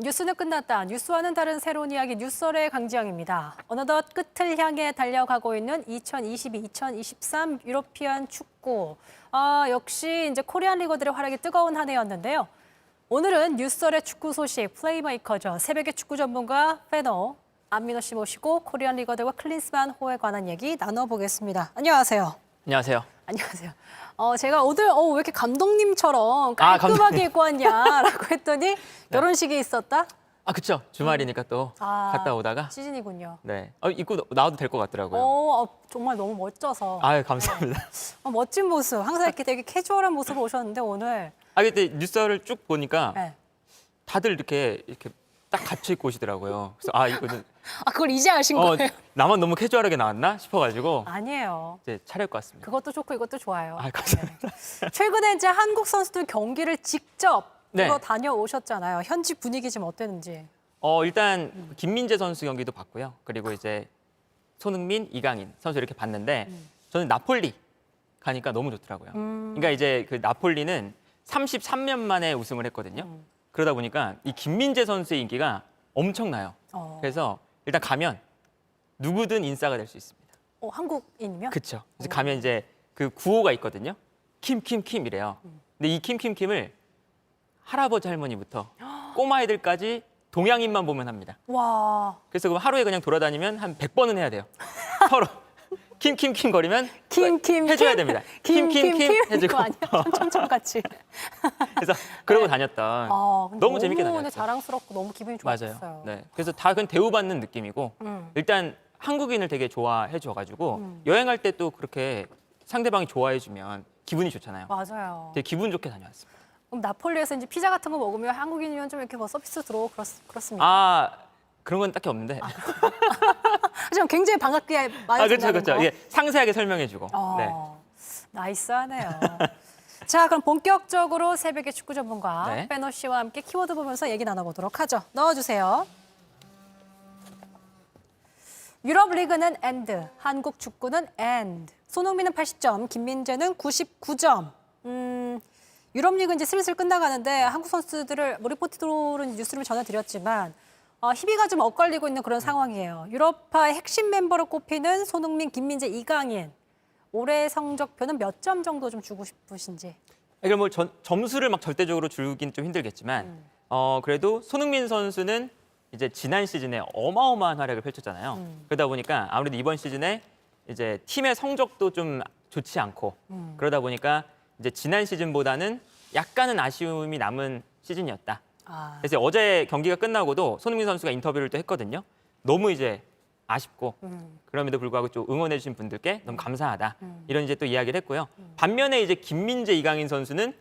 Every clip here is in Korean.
뉴스는 끝났다. 뉴스와는 다른 새로운 이야기 뉴스월의 강지영입니다. 어느덧 끝을 향해 달려가고 있는 2022-2023 유러피안 축구. 역시 이제 코리안 리거들의 활약이 뜨거운 한 해였는데요. 오늘은 뉴스월의 축구 소식 플레이메이커죠. 새벽의 축구 전문가 페노 안민호 씨 모시고 코리안 리거들과 클린스만 호에 관한 얘기 나눠보겠습니다. 안녕하세요. 안녕하세요. 안녕하세요. 제가 오늘 왜 이렇게 감독님처럼 깔끔하게 입고 왔냐라고 했더니 결혼식이 있었다? 그쵸. 주말이니까 또 갔다 오다가. 시즌이군요. 네. 입고 나와도 될 것 같더라고요. 정말 너무 멋져서. 감사합니다. 멋진 모습. 항상 이렇게 되게 캐주얼한 모습으로 오셨는데 오늘. 그때 뉴스를 쭉 보니까 네. 다들 이렇게 딱 갖춰 입고 오시더라고요. 그래서 이거는 그걸 이제 아신 거예요? 나만 너무 캐주얼하게 나왔나 싶어가지고 아니에요. 이제 차려입고 왔습니다. 그것도 좋고 이것도 좋아요. 감사합니다. 네. 최근에 이제 한국 선수들 경기를 직접 네. 다녀오셨잖아요. 현지 분위기 좀 어땠는지. 일단 김민재 선수 경기도 봤고요. 그리고 이제 손흥민, 이강인 선수 이렇게 봤는데 저는 나폴리 가니까 너무 좋더라고요. 그러니까 이제 그 나폴리는 33년 만에 우승을 했거든요. 그러다 보니까 이 김민재 선수의 인기가 엄청나요. 그래서 일단 가면 누구든 인싸가 될 수 있습니다. 한국인이면? 그렇죠. 그래서 가면 이제 그 구호가 있거든요. 킴 이래요. 근데 이 킴을 할아버지 할머니부터 꼬마애들까지 동양인만 보면 합니다. 와. 그래서 그럼 하루에 그냥 돌아다니면 한 100번은 해야 돼요. 서로 킴 거리면 해줘야 됩니다. 킴 해주고. 이거 아니야? 점점점 같이. 그래서 그러고 다녔던 너무 재밌게 다녔어요. 자랑스럽고 너무 기분이 좋았어요. 맞아요. 네. 그래서 다 그냥 대우받는 느낌이고 일단 한국인을 되게 좋아해 줘가지고 여행할 때 또 그렇게 상대방이 좋아해 주면 기분이 좋잖아요. 맞아요. 되게 기분 좋게 다녀왔습니다. 그럼 나폴리에서 이제 피자 같은 거 먹으면 한국인이면 좀 이렇게 서비스 들어오고 그렇습니까? 그런 건 딱히 없는데. 하지만 굉장히 반갑게 맞아준다는 그렇죠. 거. 예, 상세하게 설명해주고. 네. 나이스하네요. 자, 그럼 본격적으로 새벽의 축구 전문가 네. 페노 씨와 함께 키워드 보면서 얘기 나눠보도록 하죠. 넣어주세요. 유럽 리그는 엔드, 한국 축구는 엔드. 손흥민은 80점, 김민재는 99점. 유럽 리그 이제 슬슬 끝나가는데 한국 선수들을 리포트로는 뉴스를 전해드렸지만 희비가 좀 엇갈리고 있는 그런 상황이에요. 유럽파의 핵심 멤버로 꼽히는 손흥민, 김민재, 이강인. 올해 성적표는 몇 점 정도 좀 주고 싶으신지. 그럼 뭐 점수를 막 절대적으로 주긴 좀 힘들겠지만 그래도 손흥민 선수는 이제 지난 시즌에 어마어마한 활약을 펼쳤잖아요. 그러다 보니까 아무래도 이번 시즌에 이제 팀의 성적도 좀 좋지 않고 그러다 보니까 이제 지난 시즌보다는 약간은 아쉬움이 남은 시즌이었다. 그래서 어제 경기가 끝나고도 손흥민 선수가 인터뷰를 또 했거든요. 너무 이제 아쉽고 그럼에도 불구하고 좀 응원해 주신 분들께 너무 감사하다. 이런 이제 또 이야기를 했고요. 반면에 이제 김민재, 이강인 선수는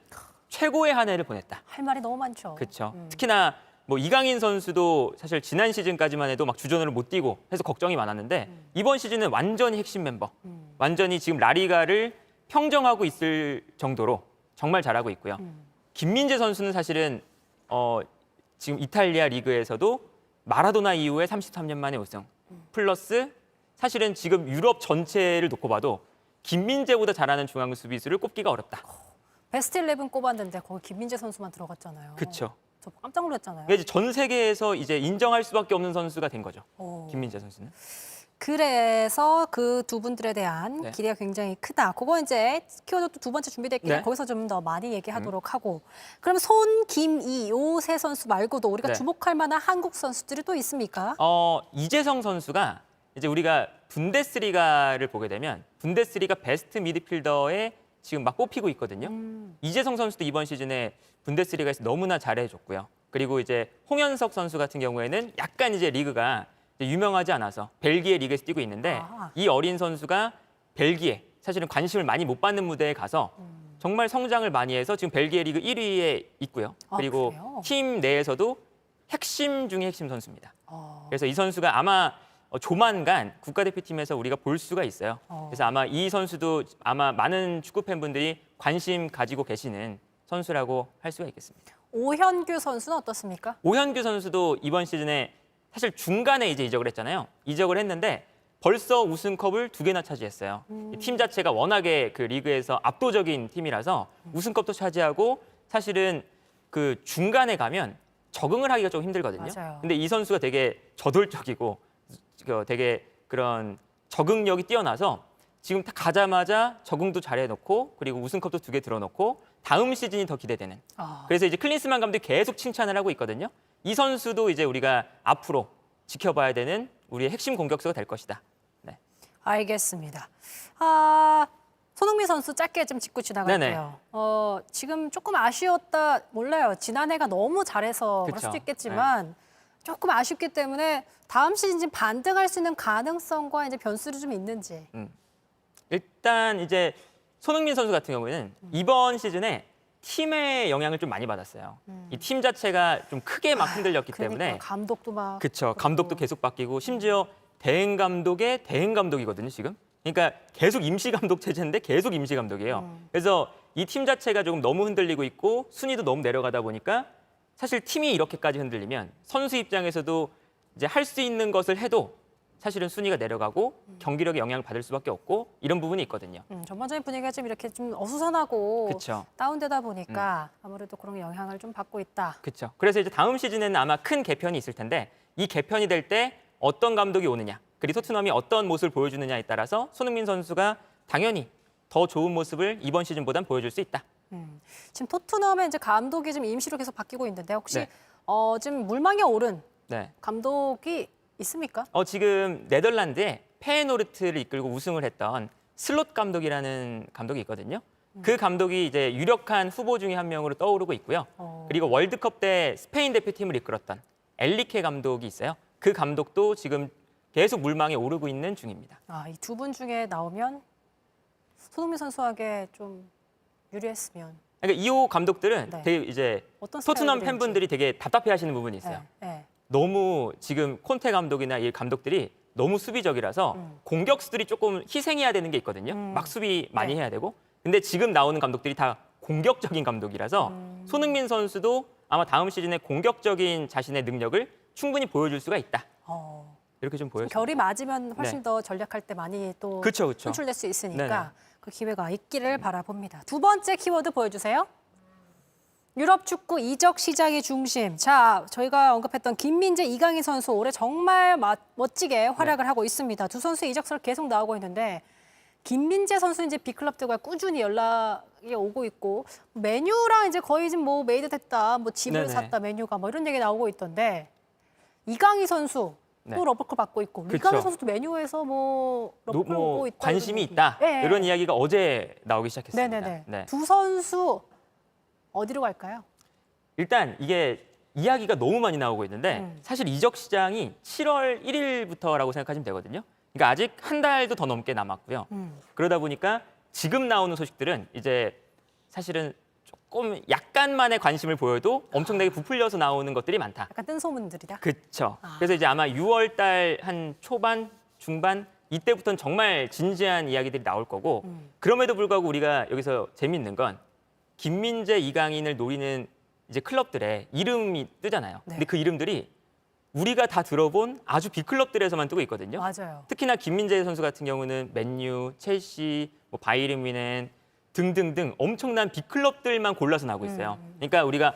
최고의 한 해를 보냈다. 할 말이 너무 많죠. 그렇죠. 특히나 뭐 이강인 선수도 사실 지난 시즌까지만 해도 막 주전으로 못 뛰고 해서 걱정이 많았는데 이번 시즌은 완전히 핵심 멤버. 완전히 지금 라리가를 평정하고 있을 정도로 정말 잘하고 있고요. 김민재 선수는 사실은 지금 이탈리아 리그에서도 마라도나 이후에 33년 만에 우승. 플러스 사실은 지금 유럽 전체를 놓고 봐도 김민재보다 잘하는 중앙 수비수를 꼽기가 어렵다. 베스트 11 꼽았는데 거기 김민재 선수만 들어갔잖아요. 그렇죠. 저 깜짝 놀랐잖아요. 그러니까 이제 전 세계에서 이제 인정할 수밖에 없는 선수가 된 거죠. 김민재 선수는. 그래서 그 두 분들에 대한 네. 기대가 굉장히 크다. 그거 이제 키워드 두 번째 준비됐기 때문에 네. 거기서 좀 더 많이 얘기하도록 하고. 그럼 손, 김, 이 요 세 선수 말고도 우리가 네. 주목할 만한 한국 선수들이 또 있습니까? 이재성 선수가 이제 우리가 분데스리가를 보게 되면 분데스리가 베스트 미드필더에 지금 막 뽑히고 있거든요. 이재성 선수도 이번 시즌에 분데스리가에서 너무나 잘해줬고요. 그리고 이제 홍현석 선수 같은 경우에는 약간 이제 리그가 이제 유명하지 않아서 벨기에 리그에서 뛰고 있는데 이 어린 선수가 벨기에 사실은 관심을 많이 못 받는 무대에 가서 정말 성장을 많이 해서 지금 벨기에 리그 1위에 있고요. 그리고 그래요? 팀 내에서도 핵심 중에 핵심 선수입니다. 그래서 이 선수가 아마 조만간 국가대표팀에서 우리가 볼 수가 있어요. 그래서 아마 이 선수도 아마 많은 축구 팬분들이 관심 가지고 계시는 선수라고 할 수가 있겠습니다. 오현규 선수는 어떻습니까? 오현규 선수도 이번 시즌에 사실 중간에 이제 이적을 했잖아요. 이적을 했는데 벌써 우승컵을 2개나 차지했어요. 팀 자체가 워낙에 그 리그에서 압도적인 팀이라서 우승컵도 차지하고 사실은 그 중간에 가면 적응을 하기가 좀 힘들거든요. 맞아요. 근데 이 선수가 되게 저돌적이고 되게 그런 적응력이 뛰어나서 지금 딱 가자마자 적응도 잘해놓고 그리고 우승컵도 2개 들어놓고 다음 시즌이 더 기대되는. 아, 그래서 이제 클린스만 감독이 계속 칭찬을 하고 있거든요. 이 선수도 이제 우리가 앞으로 지켜봐야 되는 우리의 핵심 공격수가 될 것이다. 네. 알겠습니다. 손흥민 선수 짧게 좀 짚고 지나갈게요. 지금 조금 아쉬웠다 몰라요. 지난해가 너무 잘해서 그럴 그쵸. 수도 있겠지만 조금 아쉽기 때문에 다음 시즌 반등할 수 있는 가능성과 이제 변수도 좀 있는지. 일단 이제 손흥민 선수 같은 경우에는 이번 시즌에 팀의 영향을 좀 많이 받았어요. 이 팀 자체가 좀 크게 막 흔들렸기 그러니까 때문에 감독도 막 그렇죠. 감독도 계속 바뀌고 심지어 대행 감독의 대행 감독이거든요, 지금. 그러니까 계속 임시 감독 체제인데 계속 임시 감독이에요. 그래서 이 팀 자체가 조금 너무 흔들리고 있고 순위도 너무 내려가다 보니까 사실 팀이 이렇게까지 흔들리면 선수 입장에서도 이제 할 수 있는 것을 해도 사실은 순위가 내려가고 경기력에 영향을 받을 수밖에 없고 이런 부분이 있거든요. 전반적인 분위기가 좀 이렇게 좀 어수선하고 그렇죠. 다운되다 보니까 아무래도 그런 영향을 좀 받고 있다. 그렇죠. 그래서 이제 다음 시즌에는 아마 큰 개편이 있을 텐데 이 개편이 될 때 어떤 감독이 오느냐, 그리고 토트넘이 어떤 모습을 보여주느냐에 따라서 손흥민 선수가 당연히 더 좋은 모습을 이번 시즌보단 보여줄 수 있다. 지금 토트넘의 이제 감독이 지금 임시로 계속 바뀌고 있는데 혹시 네. 지금 물망에 오른 네. 감독이 있습니까? 지금 네덜란드에 페에노르트를 이끌고 우승을 했던 슬롯 감독이라는 감독이 있거든요. 그 감독이 이제 유력한 후보 중에 한 명으로 떠오르고 있고요. 그리고 월드컵 때 스페인 대표팀을 이끌었던 엘리케 감독이 있어요. 그 감독도 지금 계속 물망에 오르고 있는 중입니다. 이 두 분 중에 나오면 손흥민 선수에게 좀 유리했으면 그러니까 이호 감독들은 네. 되게 이제 어떤 토트넘 스타일들인지. 팬분들이 되게 답답해하시는 부분이 있어요. 네. 너무 지금 콘테 감독이나 이 감독들이 너무 수비적이라서 공격수들이 조금 희생해야 되는 게 있거든요. 막 수비 많이 네. 해야 되고. 근데 지금 나오는 감독들이 다 공격적인 감독이라서 손흥민 선수도 아마 다음 시즌에 공격적인 자신의 능력을 충분히 보여줄 수가 있다. 어, 이렇게 좀 보여요. 결이 맞으면 훨씬 네. 더 전략할 때 많이 또 그쵸. 선출될 수 있으니까 네네. 그 기회가 있기를 바라봅니다. 두 번째 키워드 보여주세요. 유럽 축구 이적 시장의 중심. 자, 저희가 언급했던 김민재, 이강인 선수 올해 정말 멋지게 활약을 하고 있습니다. 두 선수의 이적설 계속 나오고 있는데 김민재 선수는 이제 빅클럽들과 꾸준히 연락이 오고 있고 메뉴랑 이제 거의 지금 뭐 메이드 됐다, 뭐 집을 네네. 샀다, 메뉴가 뭐 이런 얘기 나오고 있던데 이강인 선수 또 네. 러브콜 받고 있고 그쵸. 이강인 선수도 메뉴에서 뭐 러브콜 오고 있다. 관심이 이런 있다. 얘기. 네. 이런 이야기가 어제 나오기 시작했습니다. 네네네. 네. 두 선수 어디로 갈까요? 일단 이게 이야기가 너무 많이 나오고 있는데 사실 이적 시장이 7월 1일부터라고 생각하시면 되거든요. 그러니까 아직 한 달도 더 넘게 남았고요. 그러다 보니까 지금 나오는 소식들은 이제 사실은 조금 약간만의 관심을 보여도 엄청나게 부풀려서 나오는 것들이 많다. 약간 뜬 소문들이다. 그렇죠. 그래서 이제 아마 6월 달 한 초반, 중반 이때부터는 정말 진지한 이야기들이 나올 거고 그럼에도 불구하고 우리가 여기서 재밌는 건 김민재, 이강인을 노리는 이제 클럽들의 이름이 뜨잖아요. 네. 근데 그 이름들이 우리가 다 들어본 아주 빅클럽들에서만 뜨고 있거든요. 맞아요. 특히나 김민재 선수 같은 경우는 맨유, 첼시, 뭐 바이에른 뮌헨 등등등 엄청난 빅클럽들만 골라서 나오고 있어요. 그러니까 우리가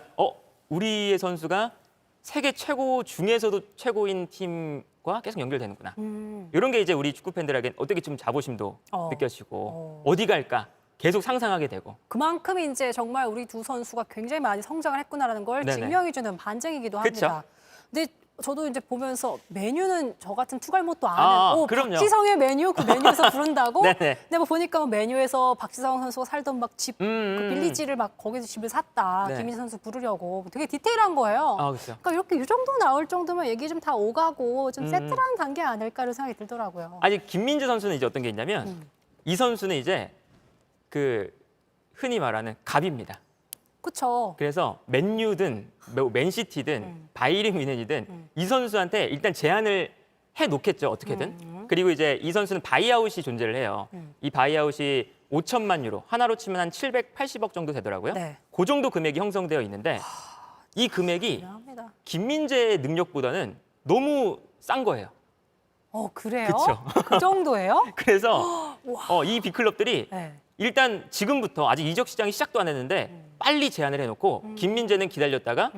우리의 선수가 세계 최고 중에서도 최고인 팀과 계속 연결되는구나. 이런 게 이제 우리 축구 팬들에게 어떻게 좀 자부심도 느껴지고 어디 갈까 계속 상상하게 되고. 그만큼 이제 정말 우리 두 선수가 굉장히 많이 성장을 했구나라는 걸 네네. 증명해주는 반증이기도 그쵸. 합니다. 근데 저도 이제 보면서 메뉴는 저 같은 투갈못도 아는 그럼요. 박지성의 메뉴 그 메뉴에서 부른다고? 네네. 근데 뭐 보니까 뭐 메뉴에서 박지성 선수가 살던 막 집 그 빌리지를 막 거기서 집을 샀다. 네. 김민재 선수 부르려고 되게 디테일한 거예요. 그렇죠. 그러니까 이렇게 이 정도 나올 정도면 얘기 좀 다 오가고 좀 세트라는 단계 아닐까라는 생각이 들더라고요. 아직 김민재 선수는 이제 어떤 게 있냐면 이 선수는 이제 그 흔히 말하는 갑입니다. 그렇죠. 그래서 맨유든 맨시티든 바이에른 뮌헨이든 이 선수한테 일단 제안을 해 놓겠죠, 어떻게든. 그리고 이제 이 선수는 바이아웃이 존재를 해요. 이 바이아웃이 5천만 유로, 하나로 치면 한 780억 정도 되더라고요. 네. 그 정도 금액이 형성되어 있는데 이 금액이 중요합니다. 김민재의 능력보다는 너무 싼 거예요. 그래요? 그쵸. 그 정도예요? 그래서 이 빅클럽들이 네. 일단 지금부터 아직 이적 시장이 시작도 안 했는데 빨리 제안을 해놓고 김민재는 기다렸다가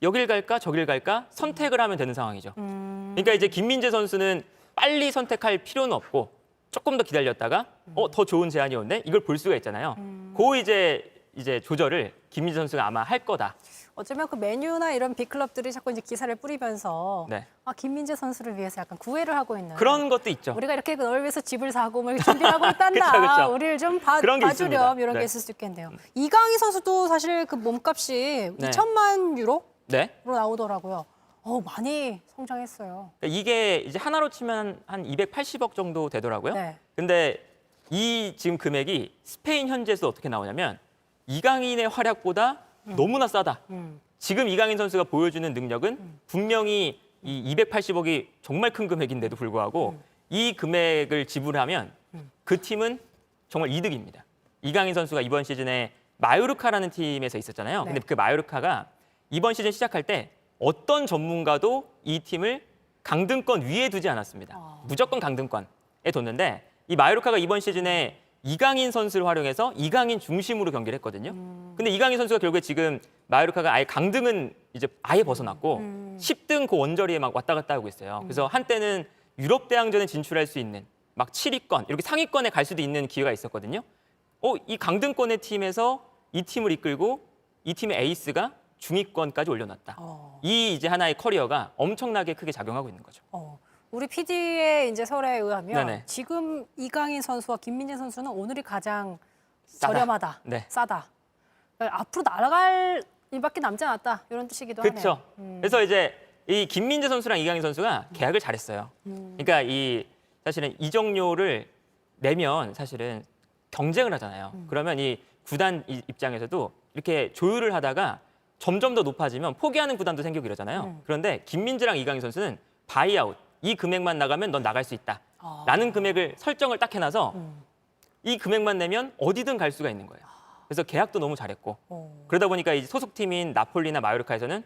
여길 갈까 저길 갈까 선택을 하면 되는 상황이죠. 그러니까 이제 김민재 선수는 빨리 선택할 필요는 없고 조금 더 기다렸다가 더 좋은 제안이 온대 이걸 볼 수가 있잖아요. 그 이제 조절을 김민재 선수가 아마 할 거다. 어쩌면 그 메뉴나 이런 빅클럽들이 자꾸 이제 기사를 뿌리면서 네. 김민재 선수를 위해서 약간 구애를 하고 있는 그런 것도 있죠. 우리가 이렇게 널 위해서 집을 사고 뭐 이렇게 준비하고 있단다. 그쵸, 그쵸. 우리를 좀 그런 게 봐주렴 있습니다. 이런 게 네. 있을 수 있겠네요. 이강인 선수도 사실 그 몸값이 네. 2천만 유로로 네. 나오더라고요. 많이 성장했어요. 이게 이제 하나로 치면 한 280억 정도 되더라고요. 네. 근데 이 지금 금액이 스페인 현지에서 어떻게 나오냐면 이강인의 활약보다 너무나 싸다. 지금 이강인 선수가 보여주는 능력은 분명히 이 280억이 정말 큰 금액인데도 불구하고 이 금액을 지불하면 그 팀은 정말 이득입니다. 이강인 선수가 이번 시즌에 마요르카라는 팀에서 있었잖아요. 네. 근데 그 마요르카가 이번 시즌 시작할 때 어떤 전문가도 이 팀을 강등권 위에 두지 않았습니다. 무조건 강등권에 뒀는데 이 마요르카가 이번 시즌에 이강인 선수를 활용해서 이강인 중심으로 경기를 했거든요. 근데 이강인 선수가 결국에 지금 마요르카가 아예 강등은 이제 아예 벗어났고 10등 그 원저리에 막 왔다 갔다 하고 있어요. 그래서 한때는 유럽 대항전에 진출할 수 있는 막 7위권 이렇게 상위권에 갈 수도 있는 기회가 있었거든요. 이 강등권의 팀에서 이 팀을 이끌고 이 팀의 에이스가 중위권까지 올려놨다. 이 이제 하나의 커리어가 엄청나게 크게 작용하고 있는 거죠. 우리 PD의 이제 설에 의하면 네네. 지금 이강인 선수와 김민재 선수는 오늘이 가장 싸다. 저렴하다, 네. 싸다. 그러니까 앞으로 날아갈 일밖에 남지 않았다 이런 뜻이기도 그렇죠. 하네요. 그래서 이제 이 김민재 선수랑 이강인 선수가 계약을 잘했어요. 그러니까 이 사실은 이적료를 내면 사실은 경쟁을 하잖아요. 그러면 이 구단 입장에서도 이렇게 조율을 하다가 점점 더 높아지면 포기하는 구단도 생기고 이러잖아요. 그런데 김민재랑 이강인 선수는 바이아웃. 이 금액만 나가면 넌 나갈 수 있다. 라는 금액을 설정을 딱 해놔서 이 금액만 내면 어디든 갈 수가 있는 거예요. 그래서 계약도 너무 잘했고 그러다 보니까 이 소속팀인 나폴리나 마요르카에서는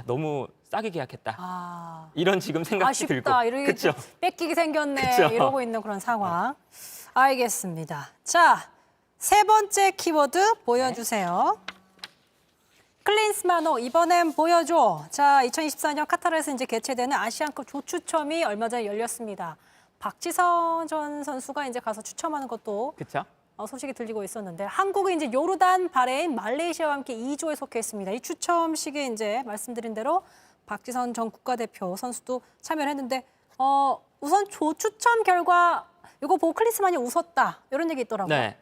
너무 싸게 계약했다. 이런 지금 생각이 들고. 아쉽다. 이렇게 그렇죠. 뺏기게 생겼네. 그쵸. 이러고 있는 그런 상황. 알겠습니다. 자, 세 번째 키워드 보여주세요. 클린스만호 이번엔 보여줘. 자, 2024년 카타르에서 이제 개최되는 아시안컵 조추첨이 얼마 전에 열렸습니다. 박지선 전 선수가 이제 가서 추첨하는 것도 그렇죠. 소식이 들리고 있었는데 한국은 이제 요르단, 바레인, 말레이시아와 함께 2조에 속해 있습니다. 이 추첨식에 이제 말씀드린 대로 박지선 전 국가대표 선수도 참여를 했는데 우선 조추첨 결과 이거 보고 클린스만이 웃었다 이런 얘기 있더라고요. 네.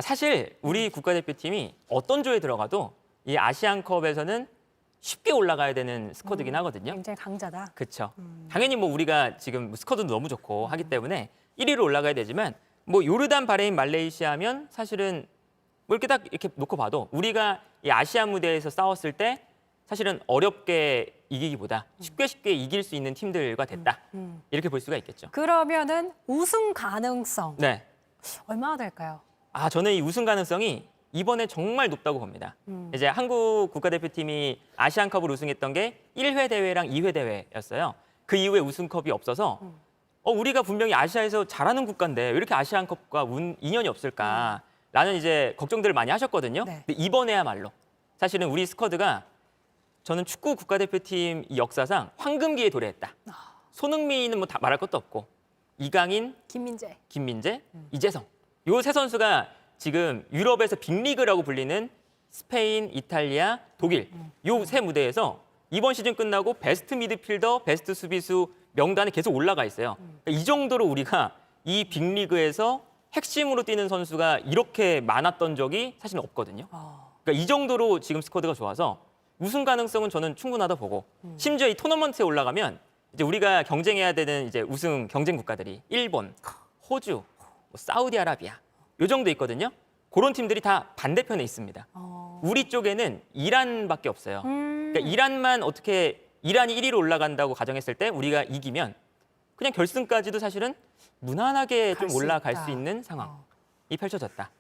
사실 우리 국가대표팀이 어떤 조에 들어가도 이 아시안컵에서는 쉽게 올라가야 되는 스쿼드긴 하거든요. 굉장히 강자다. 그렇죠. 당연히 뭐 우리가 지금 스쿼드도 너무 좋고 하기 때문에 1위로 올라가야 되지만 뭐 요르단, 바레인, 말레이시아면 사실은 뭐 이렇게 딱 이렇게 놓고 봐도 우리가 이 아시안 무대에서 싸웠을 때 사실은 어렵게 이기기보다 쉽게 이길 수 있는 팀들과 됐다. 이렇게 볼 수가 있겠죠. 그러면은 우승 가능성 네. 얼마나 될까요? 저는 이 우승 가능성이 이번에 정말 높다고 봅니다. 이제 한국 국가대표팀이 아시안컵을 우승했던 게 1회 대회랑 2회 대회였어요. 그 이후에 우승컵이 없어서 우리가 분명히 아시아에서 잘하는 국가인데 왜 이렇게 아시안컵과 인연이 없을까라는 이제 걱정들을 많이 하셨거든요. 네. 근데 이번에야말로 사실은 우리 스쿼드가 저는 축구 국가대표팀 이 역사상 황금기에 도래했다. 손흥민은 뭐 다 말할 것도 없고 이강인, 김민재. 김민재, 이재성. 요 세 선수가 지금 유럽에서 빅리그라고 불리는 스페인, 이탈리아, 독일 요 세 무대에서 이번 시즌 끝나고 베스트 미드필더, 베스트 수비수 명단에 계속 올라가 있어요. 이 정도로 우리가 이 빅리그에서 핵심으로 뛰는 선수가 이렇게 많았던 적이 사실 없거든요. 그러니까 이 정도로 지금 스쿼드가 좋아서 우승 가능성은 저는 충분하다 보고 심지어 이 토너먼트에 올라가면 이제 우리가 경쟁해야 되는 이제 우승 경쟁 국가들이 일본, 호주, 뭐 사우디아라비아 요 정도 있거든요. 그런 팀들이 다 반대편에 있습니다. 우리 쪽에는 이란밖에 없어요. 그러니까 이란만 어떻게 이란이 1위로 올라간다고 가정했을 때 우리가 이기면 그냥 결승까지도 사실은 무난하게 갈 좀 수 올라갈 있다. 수 있는 상황이 펼쳐졌다.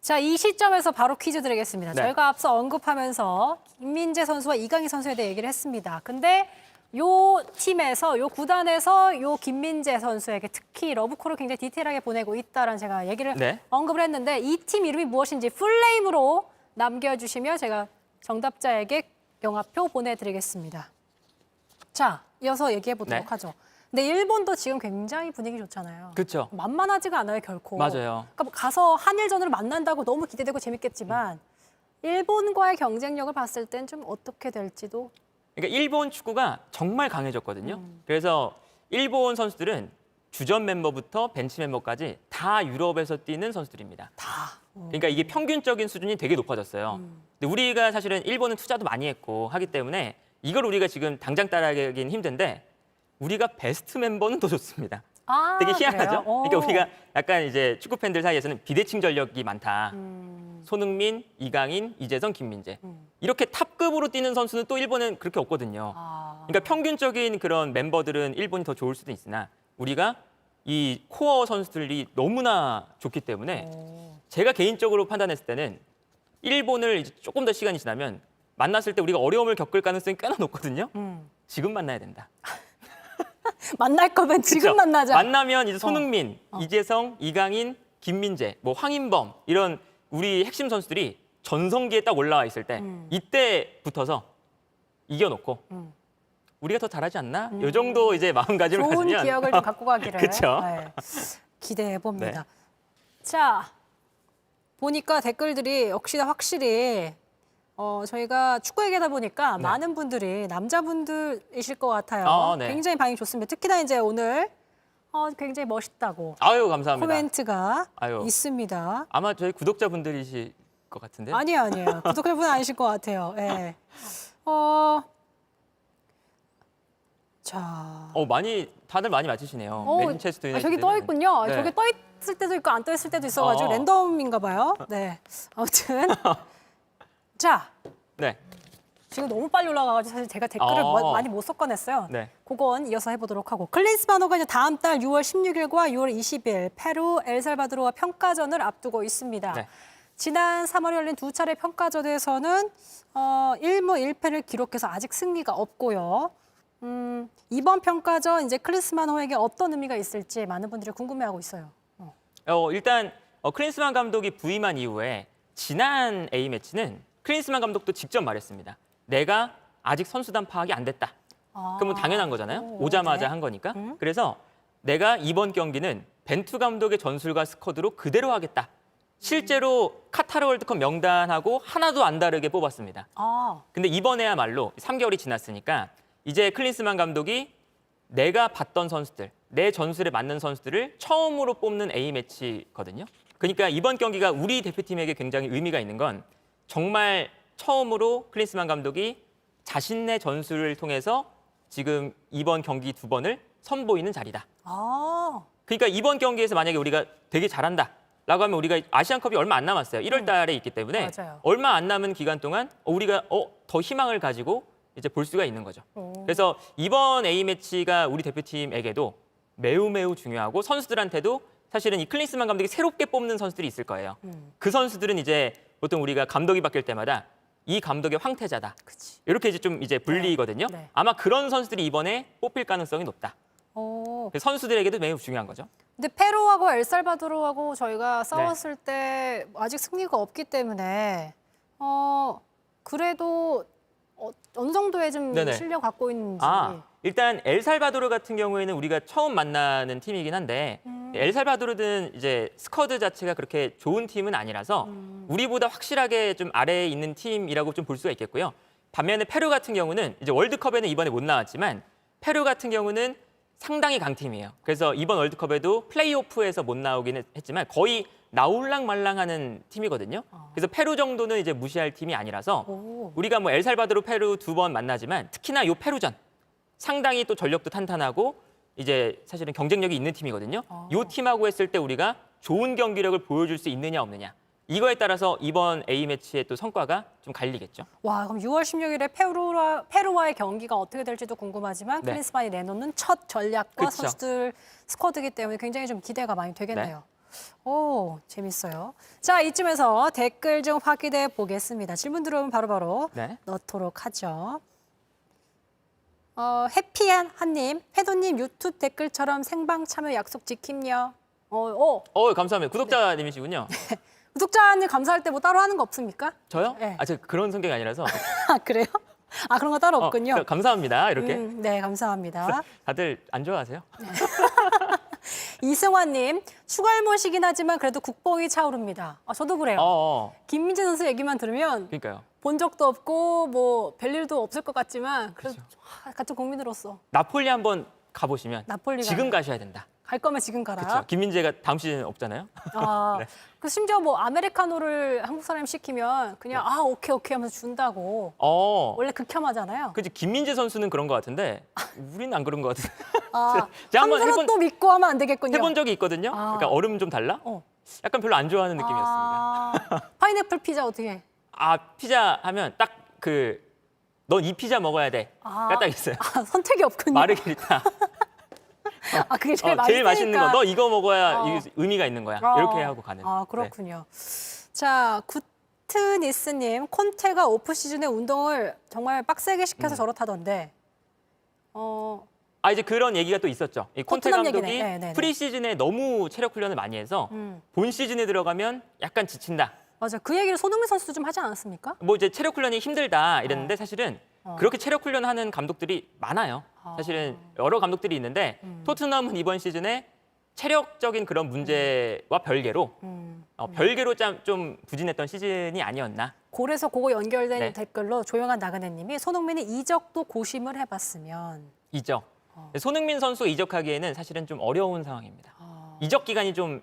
자, 이 시점에서 바로 퀴즈 드리겠습니다. 네. 저희가 앞서 언급하면서 김민재 선수와 이강인 선수에 대해 얘기를 했습니다. 근데 요 팀에서, 요 구단에서 요 김민재 선수에게 특히 러브콜을 굉장히 디테일하게 보내고 있다라는 제가 얘기를 네. 언급을 했는데 이 팀 이름이 무엇인지 풀네임으로 남겨주시면 제가 정답자에게 영화표 보내드리겠습니다. 자, 이어서 얘기해 보도록 네. 하죠. 근데 일본도 지금 굉장히 분위기 좋잖아요. 그렇죠. 만만하지가 않아요, 결코. 맞아요. 그러니까 뭐 가서 한일전으로 만난다고 너무 기대되고 재밌겠지만 일본과의 경쟁력을 봤을 땐 좀 어떻게 될지도. 그러니까 일본 축구가 정말 강해졌거든요. 그래서 일본 선수들은 주전 멤버부터 벤치 멤버까지 다 유럽에서 뛰는 선수들입니다. 다. 그러니까 이게 평균적인 수준이 되게 높아졌어요. 근데 우리가 사실은 일본은 투자도 많이 했고 하기 때문에 이걸 우리가 지금 당장 따라가긴 힘든데 우리가 베스트 멤버는 더 좋습니다. 아, 되게 희한하죠? 그래요? 오. 그러니까 우리가 약간 이제 축구 팬들 사이에서는 비대칭 전력이 많다. 손흥민, 이강인, 이재성, 김민재. 이렇게 탑급으로 뛰는 선수는 또 일본은 그렇게 없거든요. 아. 그러니까 평균적인 그런 멤버들은 일본이 더 좋을 수도 있으나 우리가 이 코어 선수들이 너무나 좋기 때문에 제가 개인적으로 판단했을 때는 일본을 이제 조금 더 시간이 지나면 만났을 때 우리가 어려움을 겪을 가능성이 꽤나 높거든요. 지금 만나야 된다. 만날 거면 지금 그쵸? 만나자. 만나면 이제 손흥민, 이재성, 이강인, 김민재, 뭐 황인범 이런 우리 핵심 선수들이 전성기에 딱 올라와 있을 때 이때 붙어서 이겨놓고 우리가 더 잘하지 않나? 이 정도 이제 마음가짐을 좋은 가지면 기억을 좀 갖고 가기를 그쵸? 네, 기대해 봅니다. 자, 보니까 댓글들이 역시나 확실히 저희가 축구 얘기하다 보니까 네. 많은 분들이 남자분들이실 것 같아요. 네. 굉장히 반응이 좋습니다. 특히나 이제 오늘 굉장히 멋있다고 아유 감사합니다. 코멘트가 아유. 있습니다. 아마 저희 구독자분들이실 것 같은데. 아니에요. 구독자분 아니실 것 같아요. 예. 자. 많이 다들 많이 맞히시네요. 맨체스터 유나이티드. 저기 떠 있군요. 네. 저기 떠 있을 때도 있고 안 떠 있을 때도 있어가지고 랜덤인가 봐요. 네. 아무튼 자, 네. 지금 너무 빨리 올라가가지고 사실 제가 댓글을 많이 못 섞어냈어요. 네. 그건 이어서 해보도록 하고 클린스만호가 이제 다음 달 6월 16일과 6월 20일 페루, 엘살바도르와 평가전을 앞두고 있습니다. 네. 지난 3월에 열린 두 차례 평가전에서는 1무 1패를 기록해서 아직 승리가 없고요. 이번 평가전 이제 클린스만호에게 어떤 의미가 있을지 많은 분들이 궁금해하고 있어요. 일단 클린스만 감독이 부임한 이후에 지난 A매치는 클린스만 감독도 직접 말했습니다. 내가 아직 선수단 파악이 안 됐다. 그럼 뭐 당연한 거잖아요. 오자마자 네. 한 거니까. 그래서 내가 이번 경기는 벤투 감독의 전술과 스쿼드로 그대로 하겠다. 실제로 카타르 월드컵 명단하고 하나도 안 다르게 뽑았습니다. 근데 이번에야말로 3개월이 지났으니까 이제 클린스만 감독이 내가 봤던 선수들, 내 전술에 맞는 선수들을 처음으로 뽑는 A매치거든요. 그러니까 이번 경기가 우리 대표팀에게 굉장히 의미가 있는 건 정말 처음으로 클린스만 감독이 자신의 전술을 통해서 지금 이번 경기 2번을 선보이는 자리다. 그러니까 이번 경기에서 만약에 우리가 되게 잘한다. 라고 하면 우리가 아시안컵이 얼마 안 남았어요. 1월 달에 있기 때문에 맞아요. 얼마 안 남은 기간 동안 우리가 더 희망을 가지고 이제 볼 수가 있는 거죠. 그래서 이번 A매치가 우리 대표팀에게도 매우 중요하고 선수들한테도 사실은 이 클린스만 감독이 새롭게 뽑는 선수들이 있을 거예요. 그 선수들은 이제 보통 우리가 감독이 바뀔 때마다 이 감독의 황태자다. 그치. 이렇게 이제 좀 이제 불리거든요. 네. 아마 그런 선수들이 이번에 뽑힐 가능성이 높다. 그래서 선수들에게도 매우 중요한 거죠. 근데 페루하고 엘살바도르하고 저희가 싸웠을 때 아직 승리가 없기 때문에 그래도 어느 정도의 좀 네네. 실력 갖고 있는지. 일단 엘살바도르 같은 경우에는 우리가 처음 만나는 팀이긴 한데 엘살바도르는 이제 스쿼드 자체가 그렇게 좋은 팀은 아니라서 우리보다 확실하게 좀 아래에 있는 팀이라고 좀 볼 수가 있겠고요. 반면에 페루 같은 경우는 이제 월드컵에는 이번에 못 나왔지만 페루 같은 경우는 상당히 강팀이에요. 그래서 이번 월드컵에도 플레이오프에서 못 나오긴 했지만 거의 나올랑말랑하는 팀이거든요. 그래서 페루 정도는 이제 무시할 팀이 아니라서 우리가 뭐 엘살바도르, 페루 2번 만나지만 특히나 요 페루전 상당히 또 전력도 탄탄하고 이제 사실은 경쟁력이 있는 팀이거든요. 요 팀하고 했을 때 우리가 좋은 경기력을 보여줄 수 있느냐 없느냐. 이거에 따라서 이번 A매치의 또 성과가 좀 갈리겠죠. 와, 그럼 6월 16일에 페루와의 경기가 어떻게 될지도 궁금하지만 네. 클린스만이 내놓는 첫 전략과 그쵸. 선수들 스쿼드이기 때문에 굉장히 좀 기대가 많이 되겠네요. 오, 재밌어요. 자, 이쯤에서 댓글 좀 확인해 보겠습니다. 질문 들어오면 바로바로 네. 넣도록 하죠. 해피한 한님, 패도님 유튜브 댓글처럼 생방 참여 약속 지킴요. 감사합니다. 구독자님이시군요. 구독자님 감사할 때 뭐 따로 하는 거 없습니까? 저요? 네. 제가 그런 성격이 아니라서 그래요? 아, 그런 거 따로 없군요. 감사합니다. 이렇게. 네, 감사합니다. 다들 안 좋아하세요? 이승환님, 추갈못이긴 하지만 그래도 국뽕이 차오릅니다. 아, 저도 그래요. 김민재 선수 얘기만 들으면 그러니까요. 본 적도 없고 뭐 별일도 없을 것 같지만 그래도 같은 국민으로서 나폴리 한번 가보시면 나폴리가 지금 가셔야 된다. 갈 거면 지금 가라. 그렇죠. 김민재가 다음 시즌 없잖아요. 아, 네. 그 심지어 뭐 아메리카노를 한국 사람이 시키면 그냥 아 오케이 하면서 준다고. 원래 극혐하잖아요. 그치. 김민재 선수는 그런 것 같은데 우리는 안 그런 것 같은데. 아, 제가 한번 함부로 또 믿고 하면 안 되겠군요. 해본 적이 있거든요. 그러니까 얼음 좀 달라? 약간 별로 안 좋아하는 느낌이었습니다. 파인애플 피자 어떻게 해? 피자 하면 딱 넌 이 피자 먹어야 돼. 딱 있어요. 선택이 없군요. 마르게리타. 그게 제일 제일 맛있는 거. 너 이거 먹어야 이게 의미가 있는 거야. 이렇게 하고 가는. 그렇군요. 자, 구트니스님, 콘테가 오프 시즌에 운동을 정말 빡세게 시켜서 저렇다던데. 이제 그런 얘기가 또 있었죠. 이 콘테 토트넘 감독이 얘기네. 네네네. 프리 시즌에 너무 체력 훈련을 많이 해서 본 시즌에 들어가면 약간 지친다. 맞아, 그 얘기를 손흥민 선수도 좀 하지 않았습니까? 뭐 이제 체력 훈련이 힘들다 이랬는데 사실은 그렇게 체력 훈련하는 감독들이 많아요. 사실은 여러 감독들이 있는데 토트넘은 이번 시즌에 체력적인 그런 문제와 별개로 좀 부진했던 시즌이 아니었나. 골에서 그거 연결된 네. 댓글로 조용한 나그네님이 손흥민이 이적도 고심을 해봤으면. 이적. 손흥민 선수 이적하기에는 사실은 좀 어려운 상황입니다. 이적 기간이 좀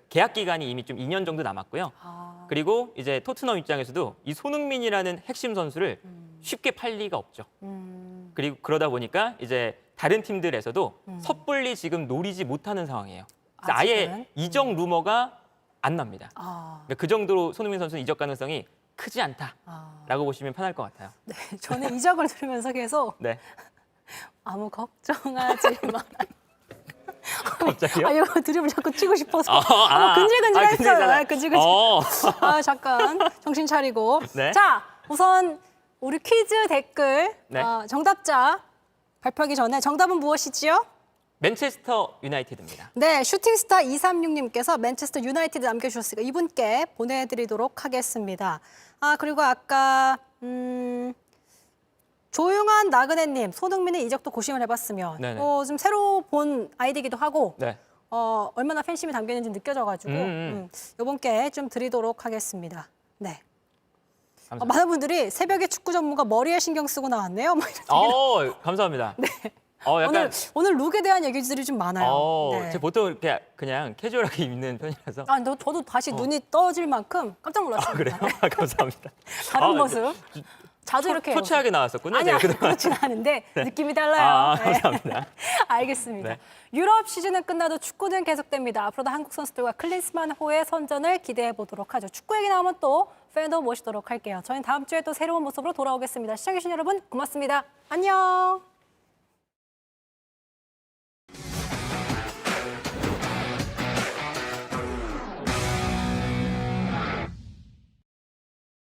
계약 기간이 이미 좀 2년 정도 남았고요. 그리고 이제 토트넘 입장에서도 이 손흥민이라는 핵심 선수를 쉽게 팔 리가 없죠. 그리고 그러다 보니까 이제 다른 팀들에서도 섣불리 지금 노리지 못하는 상황이에요. 그래서 아예 이적 루머가 안 납니다. 그러니까 그 정도로 손흥민 선수는 이적 가능성이 크지 않다라고 보시면 편할 것 같아요. 네, 저는 이적을 들으면서 계속 네. 아무 걱정하지 마. 갑자기요? 이거 드립을 자꾸 치고 싶어서 근질근질했어요. 근질근질. 잠깐 정신 차리고. 네. 자, 우선 우리 퀴즈 댓글 네. 정답자 발표하기 전에 정답은 무엇이지요? 맨체스터 유나이티드입니다. 네, 슈팅스타 236님께서 맨체스터 유나이티드 남겨주셨으니까 이분께 보내드리도록 하겠습니다. 그리고 아까 조용한 나그네님, 손흥민의 이적도 고심을 해봤으면 좀 새로 본 아이디기도 하고 네. 얼마나 팬심이 담겨있는지 느껴져가지고 이분께 좀 드리도록 하겠습니다. 네. 많은 분들이 새벽에 축구 전문가 머리에 신경 쓰고 나왔네요. 감사합니다. 네. 약간 오늘 룩에 대한 얘기들이 좀 많아요. 네. 제가 보통 이렇게 그냥 캐주얼하게 입는 편이라서. 저도 다시 눈이 떠질 만큼 깜짝 놀랐습니다. 그래요? 감사합니다. 다른 모습. 자주 이렇게 초췌하게 나왔었군요. 아니요, 제가 그동안. 그렇진 않은데 느낌이 달라요. 감사합니다. 알겠습니다. 네. 유럽 시즌은 끝나도 축구는 계속됩니다. 앞으로도 한국 선수들과 클린스만호의 선전을 기대해 보도록 하죠. 축구 얘기 나오면 또 팬도 모시도록 할게요. 저희는 다음 주에 또 새로운 모습으로 돌아오겠습니다. 시청해주신 여러분 고맙습니다. 안녕.